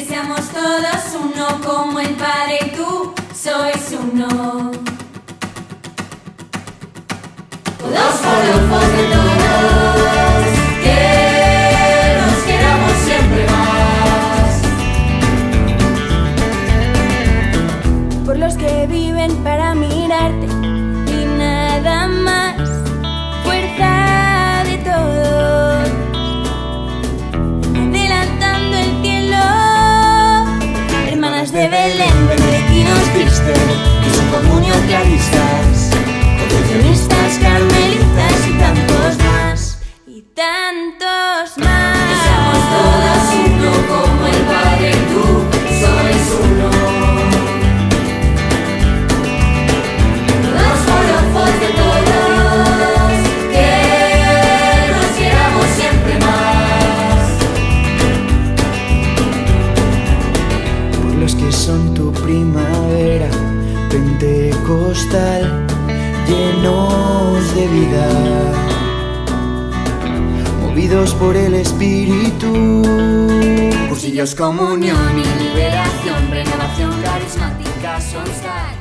que seamos todos uno, como el Padre y tú sois uno. Todos forofos de todos, que nos queramos siempre más. Por los que viven para mirarte y nada más. Fuerza de todos, adelantando el cielo. Hermanas de Belén, benedictinos Cristo, que son comunión claristas, concepcionistas, carmelitas y tantos más, y tantos más. Que seamos todos uno, como el Padre y tú sois uno. Todos forofos de todos, que nos queramos siempre más. Por los que son tu primavera pentecostal, llenos de vida, movidos por el Espíritu. Cursillos, comunión y liberación, renovación carismática, Soulstyle.